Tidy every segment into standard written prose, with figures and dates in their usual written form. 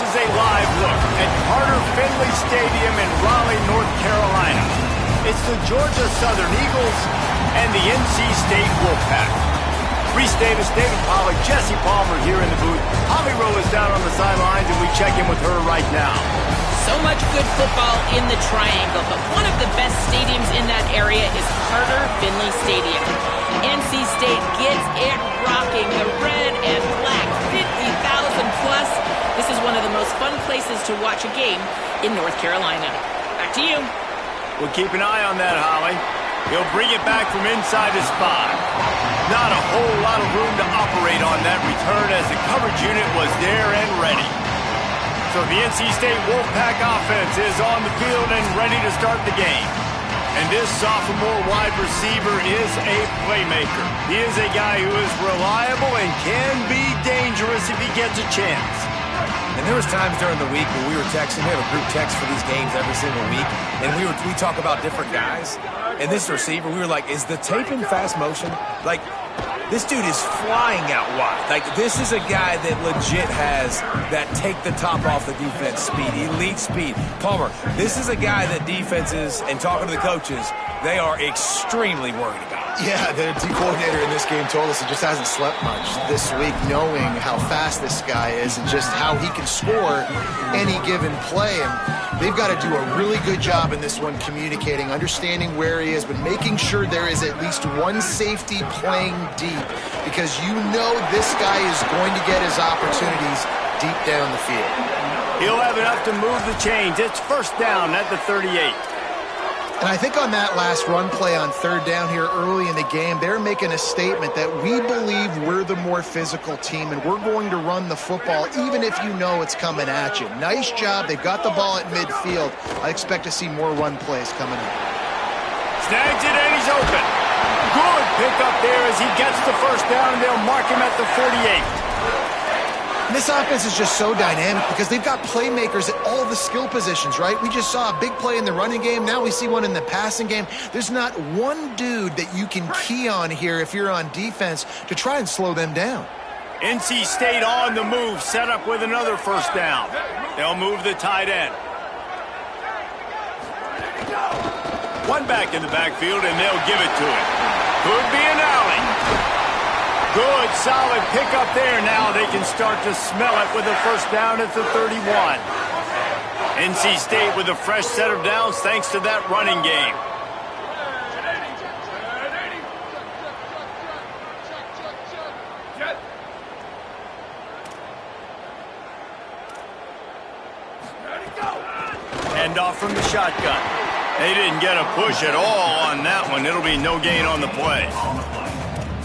is a live look at Carter Finley Stadium in Raleigh, North Carolina. It's the Georgia Southern Eagles and the NC State Wolfpack. Reese Davis, David Pollack, Jesse Palmer here in the booth. Holly Rowe is down on the sidelines, and we check in with her right now. So much good football in the Triangle, but one of the best stadiums in that area is Carter Finley Stadium. NC State gets it rocking. The red and black, 50,000 plus. This is one of the most fun places to watch a game in North Carolina. Back to you. We'll keep an eye on that, Holly. He'll bring it back from inside his spot. Not a whole lot of room to operate on that return as the coverage unit was there and ready. So the NC State Wolfpack offense is on the field and ready to start the game. And this sophomore wide receiver is a playmaker. He is a guy who is reliable and can be dangerous if he gets a chance. And there was times during the week when we were texting. We have a group text for these games every single week, and we talk about different guys. And this receiver, we were like, is the tape in fast motion? Like, this dude is flying out wide. Like, this is a guy that legit has that take the top off the defense speed, elite speed. Palmer, this is a guy that defenses, and talking to the coaches, they are extremely worried about. Yeah, the D coordinator in this game told us he just hasn't slept much this week, knowing how fast this guy is and just how he can score any given play. And they've got to do a really good job in this one communicating, understanding where he is, but making sure there is at least one safety playing deep, because you know this guy is going to get his opportunities deep down the field. He'll have enough to move the chains. It's first down at the 38. And I think on that last run play on third down here early in the game, they're making a statement that we believe we're the more physical team and we're going to run the football even if you know it's coming at you. Nice job. They've got the ball at midfield. I expect to see more run plays coming up. Snags it and he's open. Good pickup there as he gets the first down, and they'll mark him at the 48. And this offense is just so dynamic because they've got playmakers at all the skill positions, right? We just saw a big play in the running game. Now we see one in the passing game. There's not one dude that you can key on here if you're on defense to try and slow them down. NC State on the move, set up with another first down. They'll move the tight end. One back in the backfield, and they'll give it to him. Could be an alley. Good, solid pickup there. Now they can start to smell it with a first down at the 31. NC State with a fresh set of downs thanks to that running game. Hand off from the shotgun. They didn't get a push at all on that one. It'll be no gain on the play.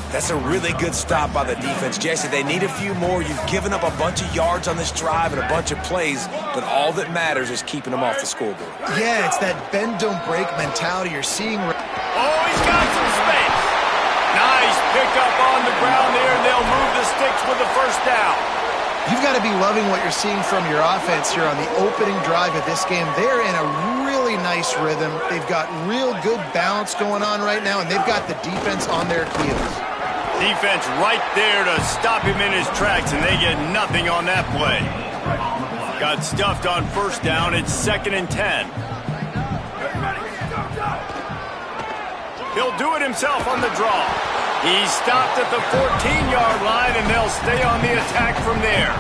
That's a really good stop by the defense. Jesse, they need a few more. You've given up a bunch of yards on this drive and a bunch of plays, but all that matters is keeping them off the scoreboard. Yeah, it's that bend, don't break mentality you're seeing. Oh, he's got some space. Nice pickup on the ground there, and they'll move the sticks with the first down. You've got to be loving what you're seeing from your offense here on the opening drive of this game. They're in a really nice rhythm. They've got real good balance going on right now, and they've got the defense on their heels. Defense right there to stop him in his tracks, and they get nothing on that play. Got stuffed on first down. It's 2nd and 10. He'll do it himself on the draw. He's stopped at the 14-yard line, and they'll stay on the attack from there.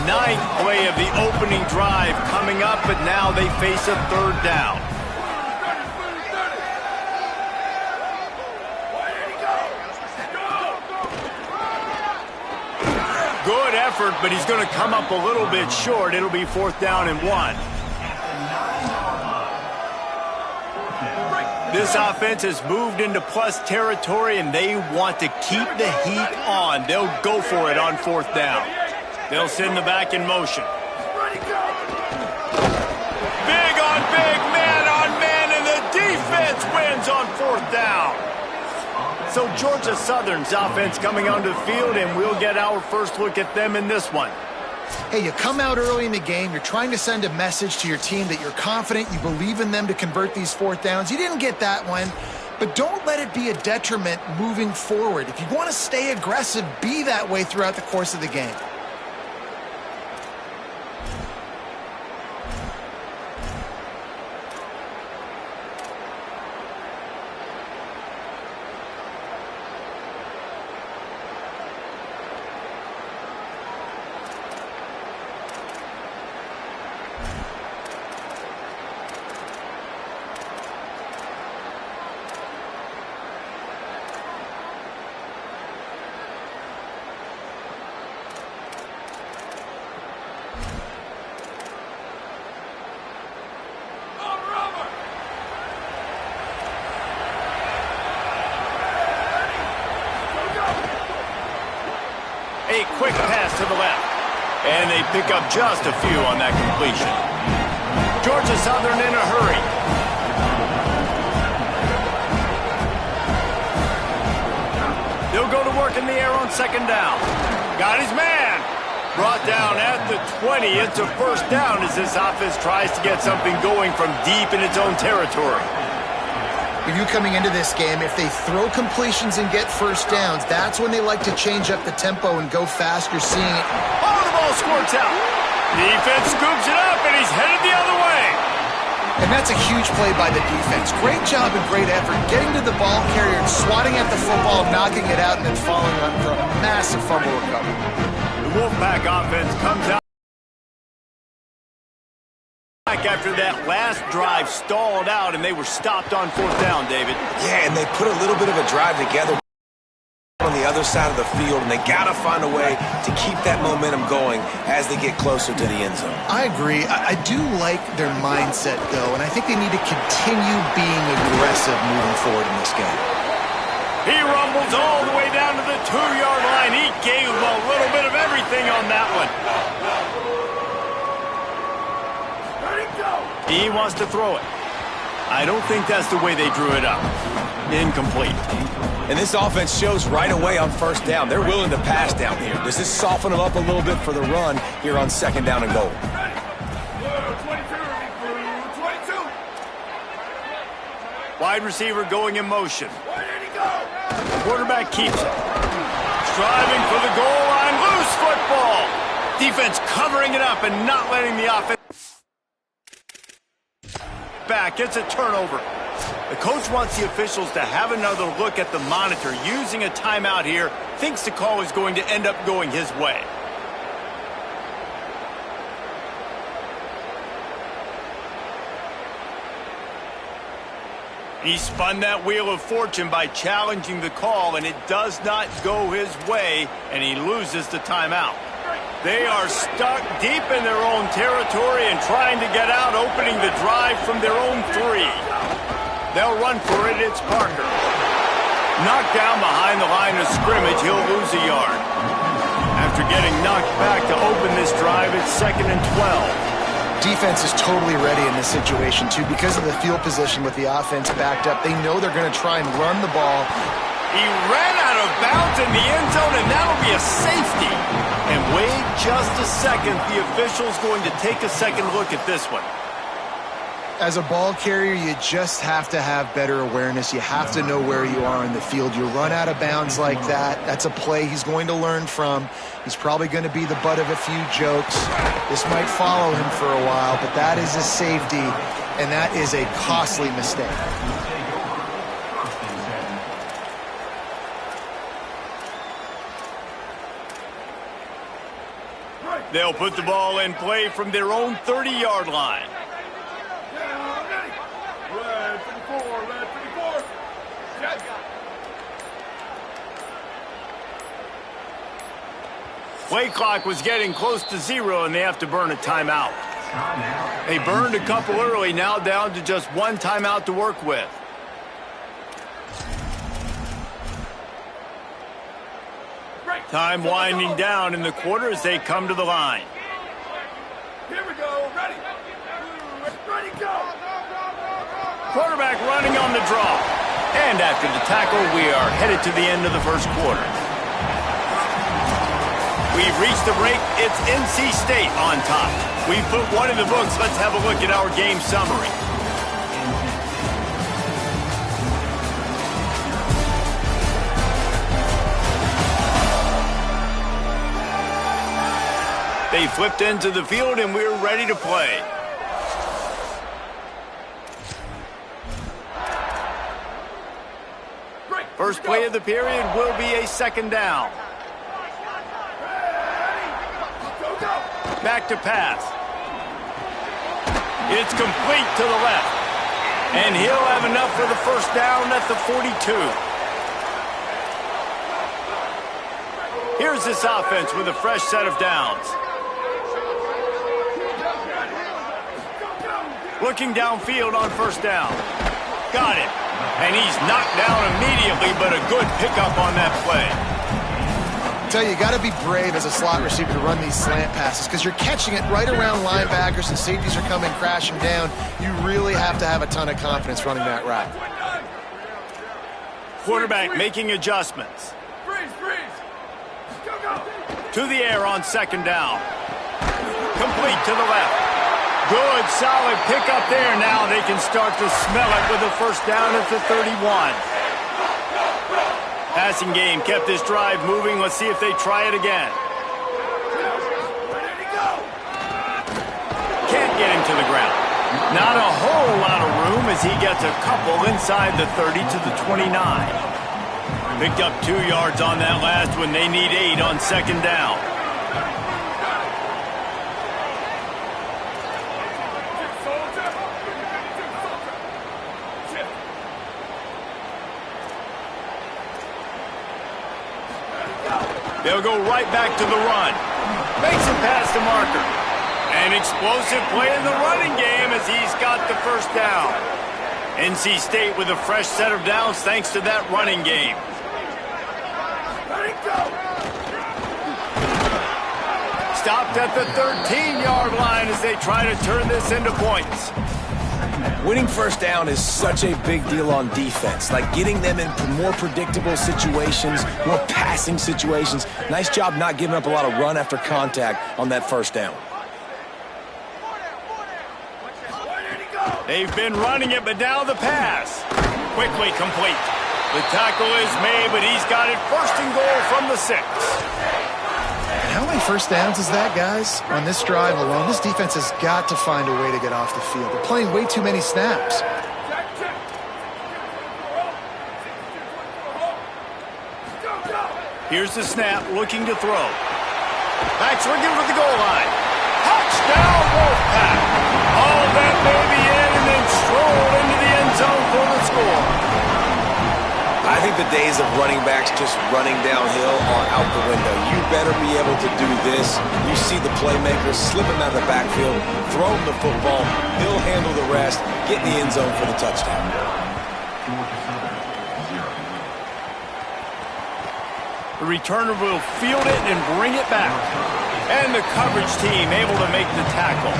9th play of the opening drive coming up, but now they face a third down. Good effort, but he's going to come up a little bit short. It'll be 4th down and 1. This offense has moved into plus territory, and they want to keep the heat on. They'll go for it on 4th down. They'll send the back in motion. Big on big, man on man, and the defense wins on 4th down. So Georgia Southern's offense coming onto the field, and we'll get our first look at them in this one. Hey, you come out early in the game, you're trying to send a message to your team that you're confident, you believe in them to convert these 4th downs. You didn't get that one, but don't let it be a detriment moving forward. If you want to stay aggressive, be that way throughout the course of the game. pick up just a few on that completion. Georgia Southern in a hurry. They'll go to work in the air on second down. Got his man. Brought down at the 20. It's a first down as this offense tries to get something going from deep in its own territory. If you coming into this game, if they throw completions and get first downs, that's when they like to change up the tempo and go faster, seeing it. Oh, the ball squirts out. Defense scoops it up, and he's headed the other way. And that's a huge play by the defense. Great job and great effort getting to the ball carrier and swatting at the football, knocking it out, and then falling on for a massive fumble recovery. The Wolfpack offense comes out after that last drive stalled out, and they were stopped on fourth down, David. Yeah, and they put a little bit of a drive together on the other side of the field, and they got to find a way to keep that momentum going as they get closer to the end zone. I agree. I do like their mindset, though, and I think they need to continue being aggressive moving forward in this game. He rumbles all the way down to the 2-yard line. He gave a little bit of everything on that one. He wants to throw it. I don't think that's the way they drew it up. Incomplete. And this offense shows right away on first down. They're willing to pass down here. Does this soften them up a little bit for the run here on second down and goal? 22. Wide receiver going in motion. The quarterback keeps it. Striving for the goal line. Loose football. Defense covering it up and not letting the offense back. It's a turnover. The coach wants the officials to have another look at the monitor using a timeout here. Thinks the call is going to end up going his way. He spun that wheel of fortune by challenging the call, and it does not go his way, and he loses the timeout. They are stuck deep in their own territory and trying to get out, opening the drive from their own 3. They'll run for it. It's Parker. Knocked down behind the line of scrimmage, he'll lose a yard. After getting knocked back to open this drive, it's 2nd and 12. Defense is totally ready in this situation, too. Because of the field position with the offense backed up, they know they're going to try and run the ball. He ran out of bounds in the end zone, and that'll be a safety. And wait just a second. The official's going to take a second look at this one. As a ball carrier, you just have to have better awareness. You have to know where you are in the field. You run out of bounds like that, that's a play he's going to learn from. He's probably going to be the butt of a few jokes. This might follow him for a while, but that is a safety, and that is a costly mistake. They'll put the ball in play from their own 30-yard line. Play clock was getting close to 0, and they have to burn a timeout. They burned a couple early, now down to just 1 timeout to work with. Time winding down in the quarter as they come to the line. Here we go. Ready. Ready, go. Quarterback running on the draw. And after the tackle, we are headed to the end of the first quarter. We've reached the break. It's NC State on top. We've put one in the books. Let's have a look at our game summary. They flipped into the field, and we're ready to play. First play of the period will be a second down. Back to pass. It's complete to the left. And he'll have enough for the first down at the 42. Here's this offense with a fresh set of downs. Looking downfield on first down. Got it. And he's knocked down immediately, but a good pickup on that play. tell you, you got to be brave as a slot receiver to run these slant passes because you're catching it right around linebackers and safeties are coming crashing down. You really have to have a ton of confidence running that route. Quarterback making adjustments. Freeze, freeze. Go, go. To the air on second down. Complete to the left. Good, solid pickup there. Now they can start to smell it with a first down at the 31. Passing game kept this drive moving. Let's see if they try it again. Can't get him to the ground. Not a whole lot of room as he gets a couple inside the 30 to the 29. Picked up 2 yards on that last one. They need 8 on second down. They'll go right back to the run. Makes it past the marker. An explosive play in the running game as he's got the first down. NC State with a fresh set of downs thanks to that running game. Stopped at the 13-yard line as they try to turn this into points. Winning first down is such a big deal on defense, like getting them in more predictable situations, more passing situations. Nice job not giving up a lot of run after contact on that first down. They've been running it, but now the pass. Quickly complete. The tackle is made, but he's got it first and goal from the 6. How many first downs is that, guys? On this drive alone, this defense has got to find a way to get off the field. They're playing way too many snaps. Here's the snap, looking to throw. Back swinging for the goal line. Touchdown, Wolfpack. All that baby in and then stroll into the end zone for the score. I think the days of running backs just running downhill are out the window. You better be able to do this. You see the playmaker slip him out of the backfield, throw him the football, he'll handle the rest, get in the end zone for the touchdown. The returner will field it and bring it back. And the coverage team able to make the tackle.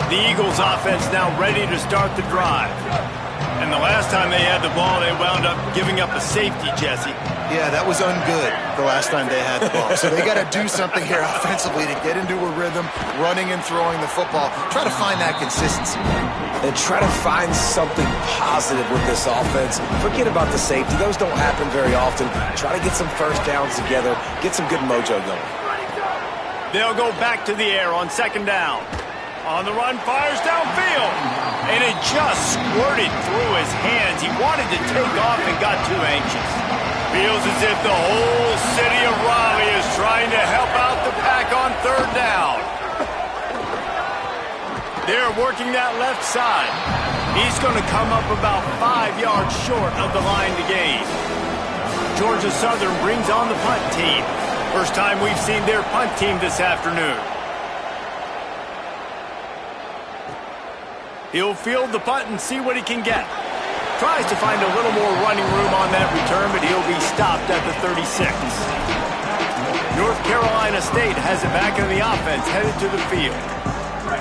The Eagles offense now ready to start the drive. And the last time they had the ball, they wound up giving up a safety, Jesse. Yeah, that was ungood the last time they had the ball. So they got to do something here offensively to get into a rhythm, running and throwing the football. Try to find that consistency. And try to find something positive with this offense. Forget about the safety. Those don't happen very often. Try to get some first downs together. Get some good mojo going. They'll go back to the air on second down. On the run, fires downfield. And it just squirted through his hands. He wanted to take off and got too anxious. Feels as if the whole city of Raleigh is trying to help out the Pack on third down. They're working that left side. He's going to come up about 5 yards short of the line to gain. Georgia Southern brings on the punt team. First time we've seen their punt team this afternoon. He'll field the punt and see what he can get. Tries to find a little more running room on that return, but he'll be stopped at the 36. North Carolina State has it back in the offense, headed to the field.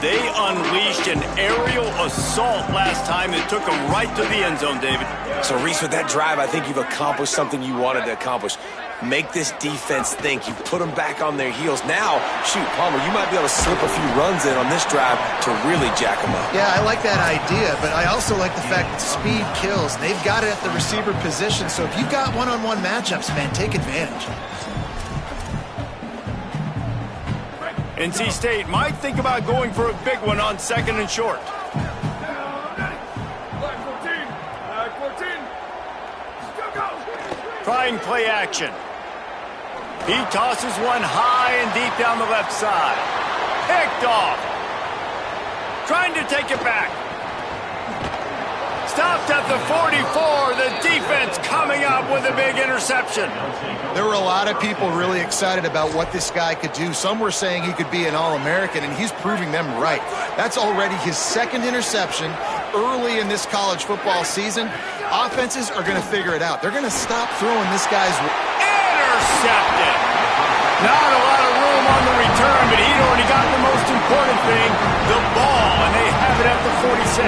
They unleashed an aerial assault last time that took them right to the end zone, David. So, Reese, with that drive, I think you've accomplished something you wanted to accomplish. Make this defense think. You put them back on their heels. Now, shoot, Palmer, you might be able to slip a few runs in on this drive to really jack them up. Yeah, I like that idea, but I also like the fact that speed kills. They've got it at the receiver position, so if you've got one-on-one matchups, man, take advantage. NC State might think about going for a big one on second and short. Trying play action. He tosses one high and deep down the left side. Picked off. Trying to take it back. Stopped at the 44. The defense coming up with a big interception. There were a lot of people really excited about what this guy could do. Some were saying he could be an All-American, and he's proving them right. That's already his second interception early in this college football season. Offenses are going to figure it out. They're going to stop throwing this guy's... And Intercepted. Not a lot of room on the return, but he'd already gotten the most important thing, the ball, and they have it at the 46.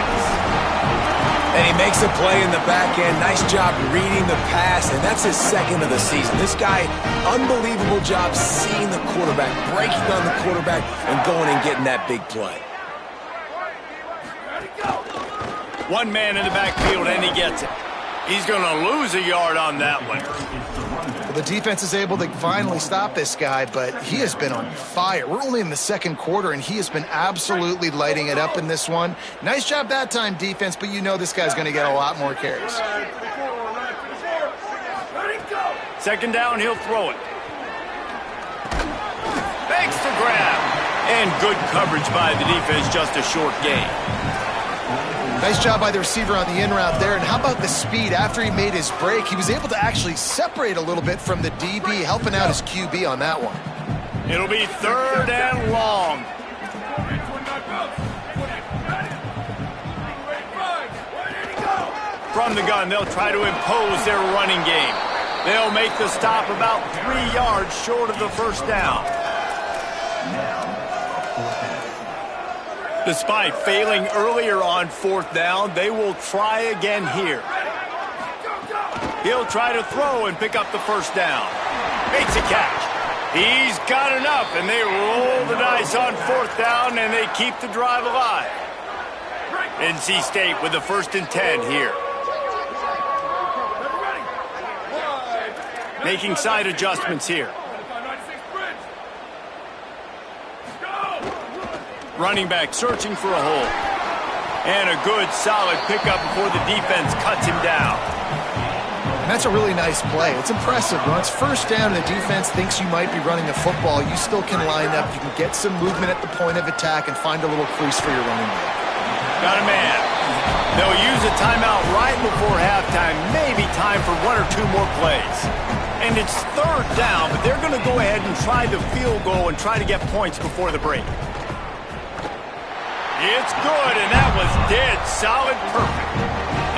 And he makes a play in the back end. Nice job reading the pass, and that's his second of the season. This guy, unbelievable job seeing the quarterback, breaking on the quarterback, and going and getting that big play. One man in the backfield, and he gets it. He's going to lose a yard on that one. Well, the defense is able to finally stop this guy, but he has been on fire. We're only in the second quarter, and he has been absolutely lighting it up in this one. Nice job that time, defense, but you know this guy's going to get a lot more carries. Second down, he'll throw it. Thanks to grab. And good coverage by the defense, just a short gain. Nice job by the receiver on the in route there. And how about the speed? After he made his break, he was able to actually separate a little bit from the DB, helping out his QB on that one. It'll be third and long. From the gun, they'll try to impose their running game. They'll make the stop about 3 yards short of the first down. Despite failing earlier on fourth down, they will try again here. He'll try to throw and pick up the first down. Makes a catch. He's got enough, and they roll the dice on fourth down, and they keep the drive alive. NC State with the 1st and 10 here. Making side adjustments here. Running back searching for a hole. And a good, solid pickup before the defense cuts him down. And that's a really nice play. It's impressive. When it's first down and the defense thinks you might be running the football, you still can line up. You can get some movement at the point of attack and find a little crease for your running back. Got a man. They'll use a timeout right before halftime. Maybe time for 1 or 2 more plays. And it's third down, but they're going to go ahead and try the field goal and try to get points before the break. It's good, and that was dead solid perfect.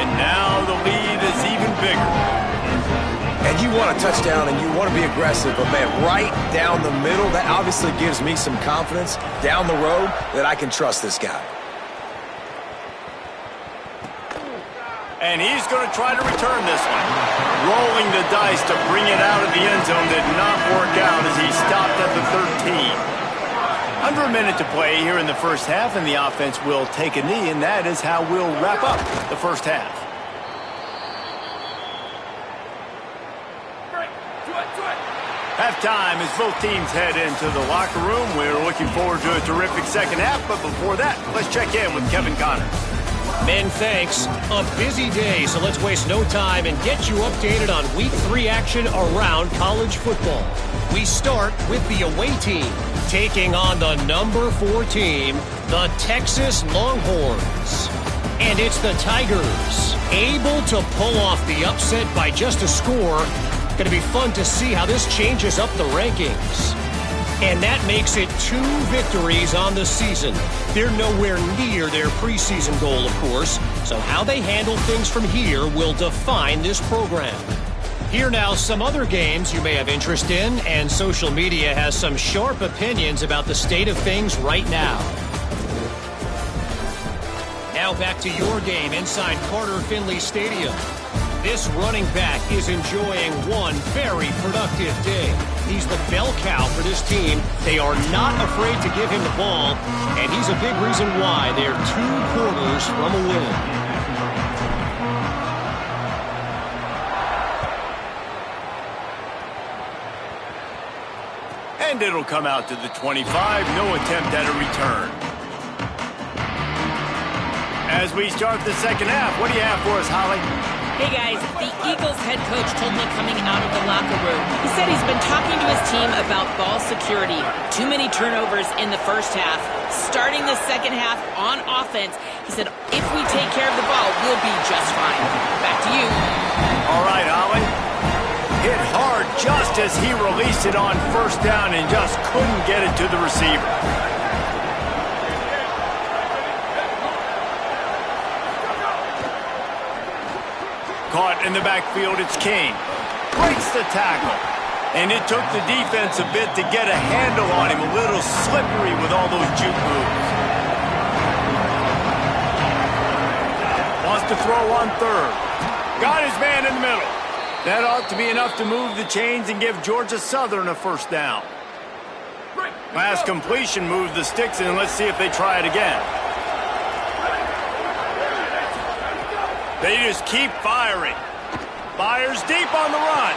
And now the lead is even bigger. And you want a touchdown, and you want to be aggressive, but, man, right down the middle, that obviously gives me some confidence down the road that I can trust this guy. And he's going to try to return this one. Rolling the dice to bring it out of the end zone did not work out as he stopped at the 13. Under a minute to play here in the first half, and the offense will take a knee, and that is how we'll wrap up the first half. Halftime as both teams head into the locker room. We're looking forward to a terrific second half, but before that, let's check in with Kevin Connors. Men, thanks. A busy day, so let's waste no time and get you updated on Week 3 action around college football. We start with the away team, taking on the number 4 team, the Texas Longhorns. And it's the Tigers, able to pull off the upset by just a score. Going to be fun to see how this changes up the rankings. And that makes it 2 victories on the season. They're nowhere near their preseason goal, of course. So how they handle things from here will define this program. Here now, some other games you may have interest in, and social media has some sharp opinions about the state of things right now. Now back to your game inside Carter Finley Stadium. This running back is enjoying one very productive day. He's the bell cow for this team. They are not afraid to give him the ball, and he's a big reason why they're 2 quarters from a win. And it'll come out to the 25. No attempt at a return. As we start the second half, what do you have for us, Holly? Hey guys, the Eagles head coach told me coming out of the locker room. He said he's been talking to his team about ball security. Too many turnovers in the first half. Starting the second half on offense, he said if we take care of the ball, we'll be just fine. Back to you. All right, Holly. Hit hard just as he released it on first down and just couldn't get it to the receiver. Caught in the backfield, it's King. Breaks the tackle. And it took the defense a bit to get a handle on him, a little slippery with all those juke moves. Wants to throw on third. Got his man in the middle. That ought to be enough to move the chains and give Georgia Southern a first down. Last completion moved the sticks in. Let's see if they try it again. They just keep firing. Fires deep on the run.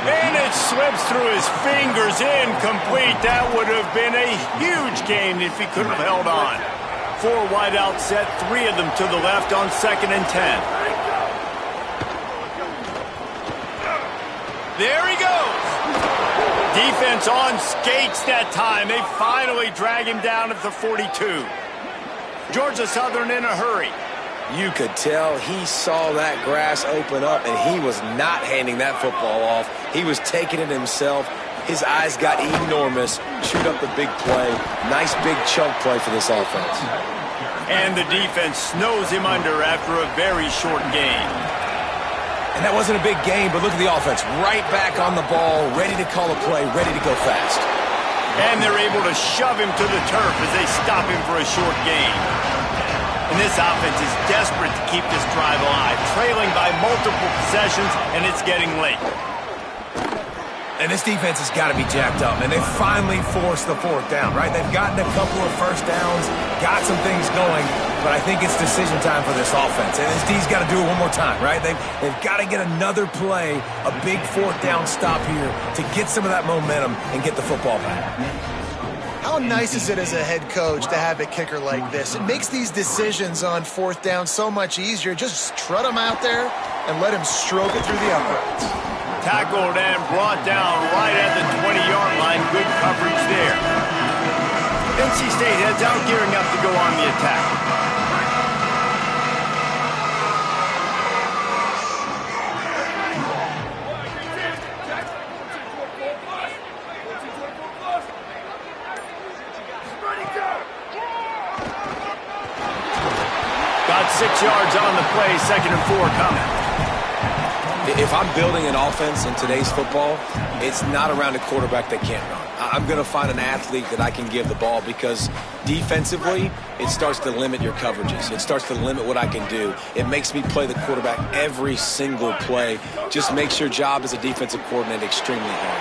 And it slips through his fingers, incomplete. That would have been a huge gain if he could have held on. 4 wide out set, 3 of them to the left on 2nd and 10. There he goes. Defense on skates that time. They finally drag him down at the 42. Georgia Southern in a hurry. You could tell he saw that grass open up, and he was not handing that football off. He was taking it himself. His eyes got enormous. Shoot up the big play. Nice big chunk play for this offense. And the defense snows him under after a very short gain. And that wasn't a big game, but look at the offense. Right back on the ball, ready to call a play, ready to go fast. And they're able to shove him to the turf as they stop him for a short gain. And this offense is desperate to keep this drive alive, trailing by multiple possessions, and it's getting late. And this defense has got to be jacked up, and they finally forced the 4th down, right? They've gotten a couple of first downs, got some things going, but I think it's decision time for this offense. And this D's got to do it one more time, right? They've got to get another play, a big 4th down stop here to get some of that momentum and get the football back. How nice is it as a head coach to have a kicker like this? It makes these decisions on 4th down so much easier. Just trot him out there and let him stroke it through the uprights. Tackled and brought down right at the 20-yard line. Good coverage there. NC State heads out, gearing up to go on the attack. Got 6 yards on the play, 2nd and 4 coming. If I'm building an offense in today's football, it's not around a quarterback that can't run. I'm going to find an athlete that I can give the ball because defensively, it starts to limit your coverages. It starts to limit what I can do. It makes me play the quarterback every single play. Just makes your job as a defensive coordinator extremely hard.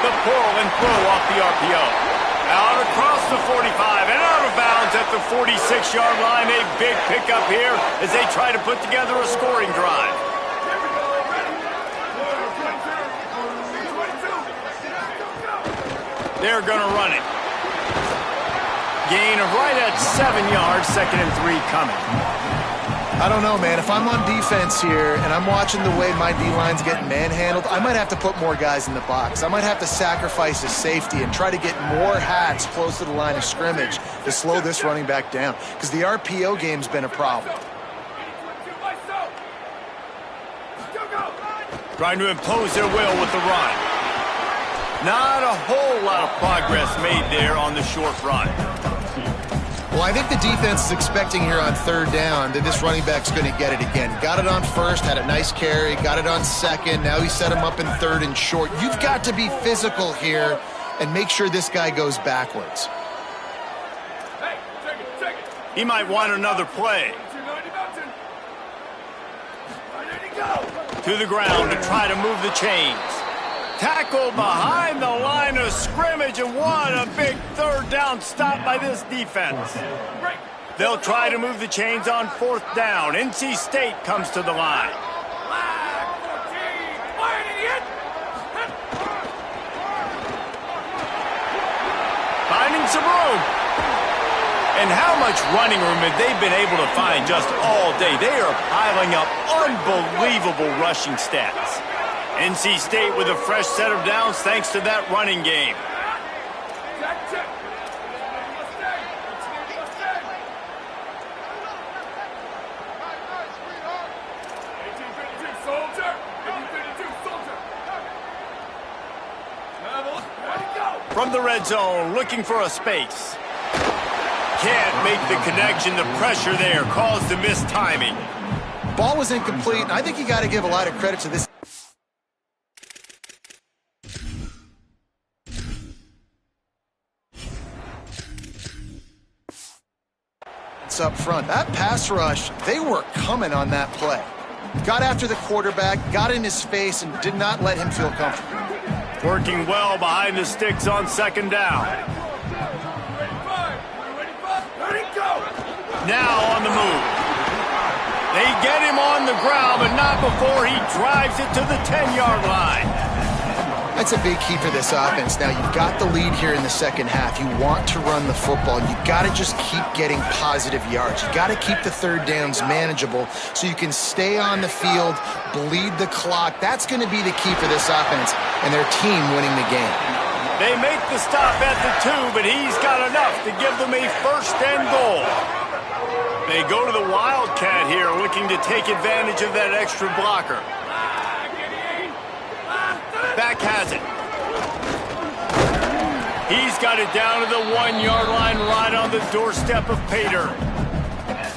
The pull and throw off the RPO. Out across the 45 and out of bounds at the 46-yard line. A big pickup here as they try to put together a scoring drive. They're going to run it. Gain of right at 7 yards, 2nd and 3 coming. I don't know, man. If I'm on defense here and I'm watching the way my D-line's getting manhandled, I might have to put more guys in the box. I might have to sacrifice a safety and try to get more hats close to the line of scrimmage to slow this running back down because the RPO game's been a problem. Trying to impose their will with the run. Not a whole lot of progress made there on the short run. Well, I think the defense is expecting here on 3rd down that this running back's going to get it again. Got it on 1st, had a nice carry, got it on 2nd. Now he set him up in 3rd and short. You've got to be physical here and make sure this guy goes backwards. Hey, take it. He might want another play. To the ground to try to move the chains. Tackled behind the line of scrimmage, and what a big 3rd down stop by this defense. They'll try to move the chains on 4th down. NC State comes to the line. Finding some room. And how much running room have they been able to find just all day? They are piling up unbelievable rushing stats. NC State with a fresh set of downs thanks to that running game. From the red zone, looking for a space. Can't make the connection. The pressure there caused the missed timing. Ball was incomplete, and I think you got to give a lot of credit to this threats up front. That pass rush, they were coming on that play. Got after the quarterback, got in his face, and did not let him feel comfortable. Working well behind the sticks on second down. Now on the move. They get him on the ground, but not before he drives it to the 10-yard line. That's a big key for this offense. Now, you've got the lead here in the second half. You want to run the football. You got to just keep getting positive yards. You got to keep the third downs manageable so you can stay on the field, bleed the clock. That's going to be the key for this offense and their team winning the game. They make the stop at the 2, but he's got enough to give them a first and goal. They go to the Wildcat here, looking to take advantage of that extra blocker. Back has it. He's got it down to the 1-yard line right on the doorstep of Pater.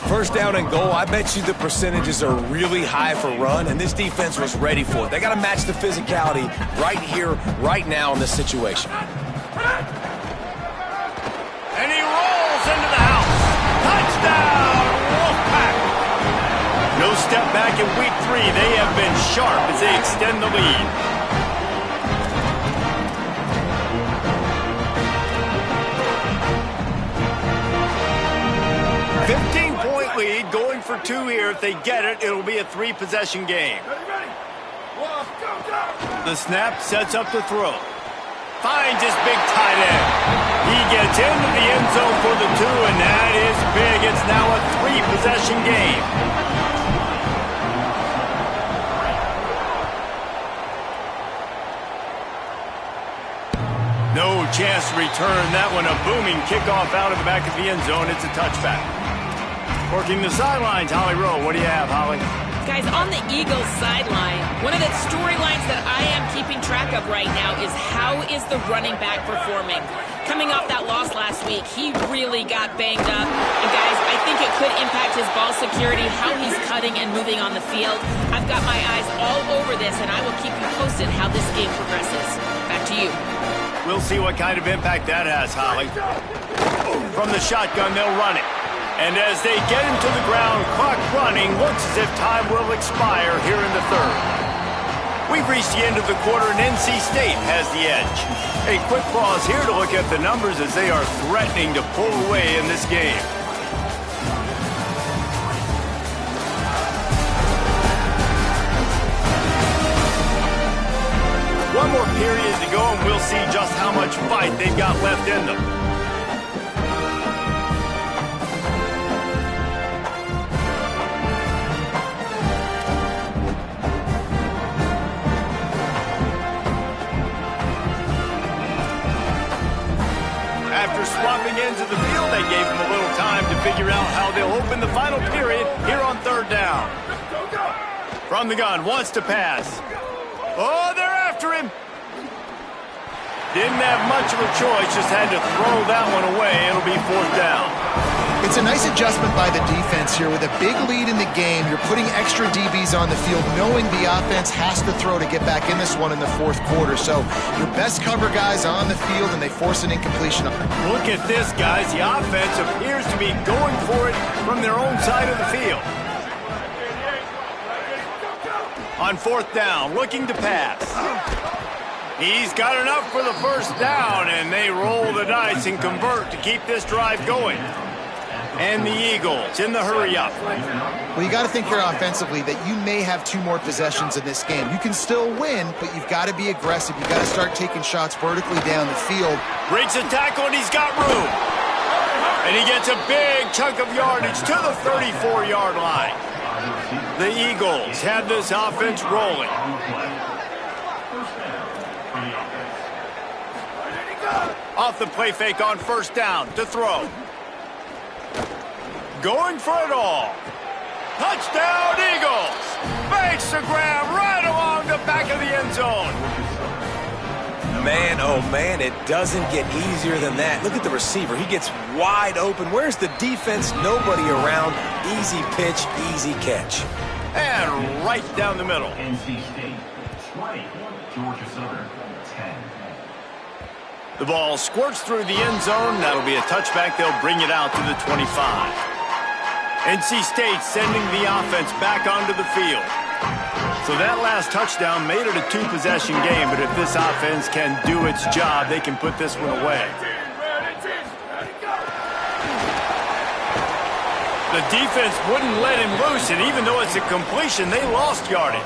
First down and goal, I bet you the percentages are really high for run, and this defense was ready for it. They got to match the physicality right here, right now in this situation. And he rolls into the house. Touchdown, Wolfpack. No step back in week 3. They have been sharp as they extend the lead. 15-point lead, going for 2 here. If they get it, it'll be a 3-possession game. The snap sets up the throw. Finds his big tight end. He gets into the end zone for the 2, and that is big. It's now a 3-possession game. No chance to return that one. A booming kickoff out of the back of the end zone. It's a touchback. Working the sidelines, Holly Rowe. What do you have, Holly? Guys, on the Eagles sideline, one of the storylines that I am keeping track of right now is how is the running back performing? Coming off that loss last week, he really got banged up. And guys, I think it could impact his ball security, how he's cutting and moving on the field. I've got my eyes all over this, and I will keep you posted how this game progresses. Back to you. We'll see what kind of impact that has, Holly. From the shotgun, they'll run it. And as they get him to the ground, clock running, looks as if time will expire here in the 3rd. We've reached the end of the quarter, and NC State has the edge. A quick pause here to look at the numbers as they are threatening to pull away in this game. One more period to go, and we'll see just how much fight they've got left in them. After swapping ends of the field, they gave him a little time to figure out how they'll open the final period here on 3rd down. From the gun, wants to pass. Oh, they're after him. Didn't have much of a choice, just had to throw that one away. It'll be 4th down. It's a nice adjustment by the defense here. With a big lead in the game, you're putting extra DBs on the field, knowing the offense has to throw to get back in this one in the 4th quarter. So your best cover guys on the field, and they force an incompletion. Look at this, guys. The offense appears to be going for it from their own side of the field. On 4th down, looking to pass. He's got enough for the 1st down, and they roll the dice and convert to keep this drive going. And the Eagles in the hurry-up. Well, you got to think here offensively that you may have 2 more possessions in this game. You can still win, but you've got to be aggressive. You've got to start taking shots vertically down the field. Breaks a tackle, and he's got room. And he gets a big chunk of yardage to the 34-yard line. The Eagles have this offense rolling. Off the play fake on 1st down to throw. Going for it all. Touchdown, Eagles! Makes the grab right along the back of the end zone. Man, oh man, it doesn't get easier than that. Look at the receiver. He gets wide open. Where's the defense? Nobody around. Easy pitch, easy catch. And right down the middle. NC State 20, Georgia Southern 10. The ball squirts through the end zone. That'll be a touchback. They'll bring it out to the 25. NC State sending the offense back onto the field. So that last touchdown made it a two-possession game, but if this offense can do its job, they can put this one away. The defense wouldn't let him loose, and even though it's a completion, they lost yardage.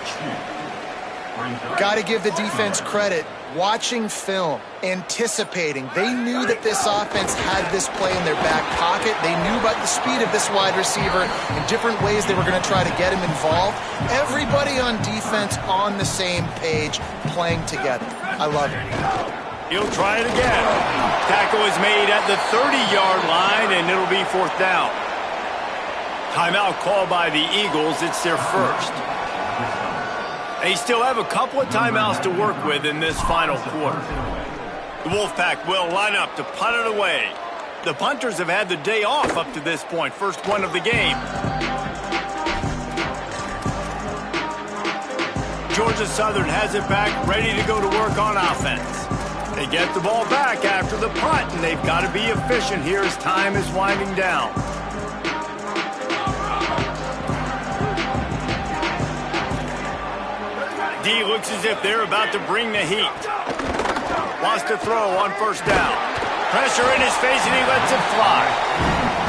Got to give the defense credit. Watching film, anticipating. They knew that this offense had this play in their back pocket. They knew about the speed of this wide receiver and different ways they were going to try to get him involved. Everybody on defense on the same page, playing together. I love it. He'll try it again. Tackle is made at the 30-yard line, and it'll be 4th down. Timeout called by the Eagles. It's their first. They still have a couple of timeouts to work with in this final quarter. The Wolfpack will line up to punt it away. The punters have had the day off up to this point. First one of the game. Georgia Southern has it back, ready to go to work on offense. They get the ball back after the punt, and they've got to be efficient here as time is winding down. D looks as if they're about to bring the heat. Wants to throw on 1st down. Pressure in his face, and he lets it fly.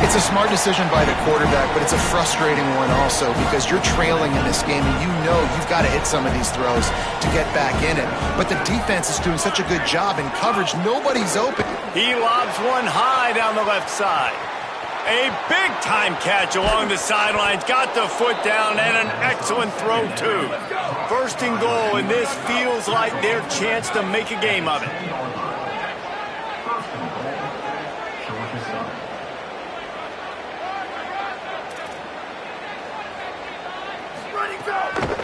It's a smart decision by the quarterback, but it's a frustrating one also because you're trailing in this game, and you know you've got to hit some of these throws to get back in it. But the defense is doing such a good job in coverage. Nobody's open. He lobs one high down the left side. A big-time catch along the sidelines. Got the foot down and an excellent throw, too. 1st and goal, and this feels like their chance to make a game of it.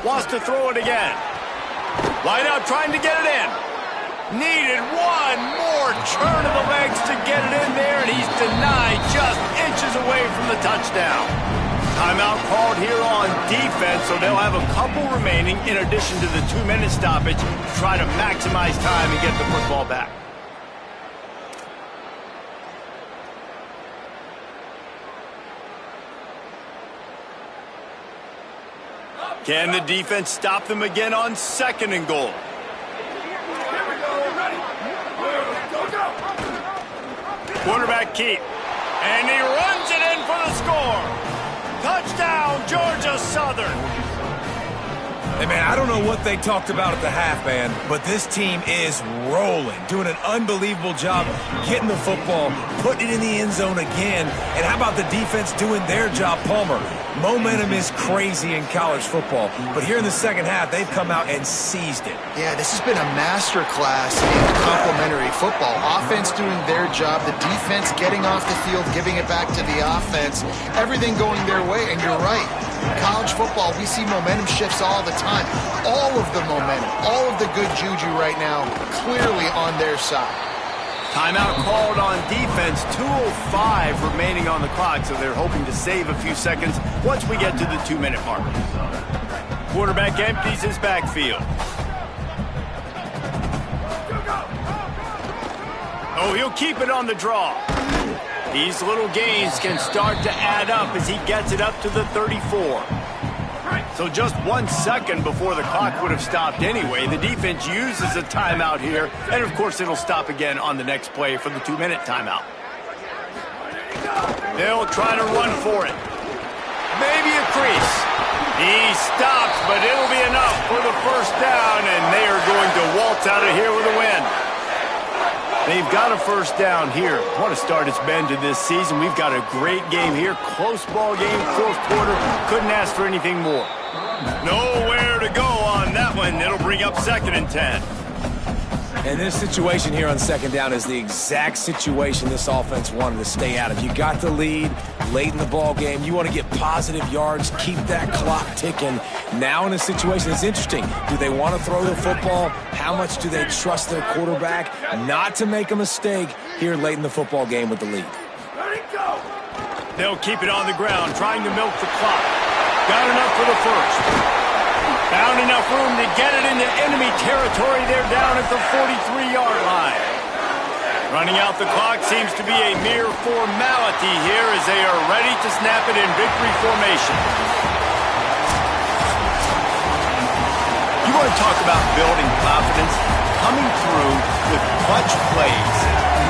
Wants to throw it again. Wide out trying to get it in. Needed one more turn of the legs to get it in there, and he's denied just inches away from the touchdown. Timeout called here on defense, so they'll have a couple remaining in addition to the 2-minute stoppage to try to maximize time and get the football back. Can the defense stop them again on 2nd and goal? Quarterback keep. And he runs it in for the score. Touchdown, Georgia Southern. Hey, man, I don't know what they talked about at the half, man, but this team is rolling, doing an unbelievable job getting the football, putting it in the end zone again. And how about the defense doing their job, Palmer? Momentum is crazy in college football, but here in the second half, they've come out and seized it. Yeah, this has been a master class in complementary football. Offense doing their job, the defense getting off the field, giving it back to the offense, everything going their way, and you're right. College football, we see momentum shifts all the time. All of the momentum, all of the good juju right now, clearly on their side. Timeout called on defense, 2:05 remaining on the clock, so they're hoping to save a few seconds once we get to the 2-minute mark. Quarterback empties his backfield. Oh, he'll keep it on the draw. These little gains can start to add up as he gets it up to the 34. So just 1 second before the clock would have stopped anyway. The defense uses a timeout here, and of course it'll stop again on the next play for the 2-minute timeout. They'll try to run for it. Maybe a crease. He stops, but it'll be enough for the 1st down, and they are going to waltz out of here with a win. They've got a 1st down here. What a start it's been to this season. We've got a great game here. Close ball game, 4th quarter. Couldn't ask for anything more. Nowhere to go on that one. It'll bring up 2nd and 10. And this situation here on 2nd down is the exact situation this offense wanted to stay out of. You got the lead late in the ball game. You want to get positive yards, keep that clock ticking. Now in a situation that's interesting, do they want to throw the football? How much do they trust their quarterback not to make a mistake here late in the football game with the lead? They'll keep it on the ground, trying to milk the clock. Got enough for the 1st. Found enough room to get it into enemy territory. They're down at the 43-yard line. Running out the clock seems to be a mere formality here as they are ready to snap it in victory formation. You want to talk about building confidence? Coming through with clutch plays,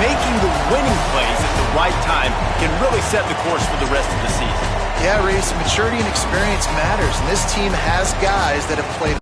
making the winning plays at the right time can really set the course for the rest of the season. Yeah, Reese, maturity and experience matters, and this team has guys that have played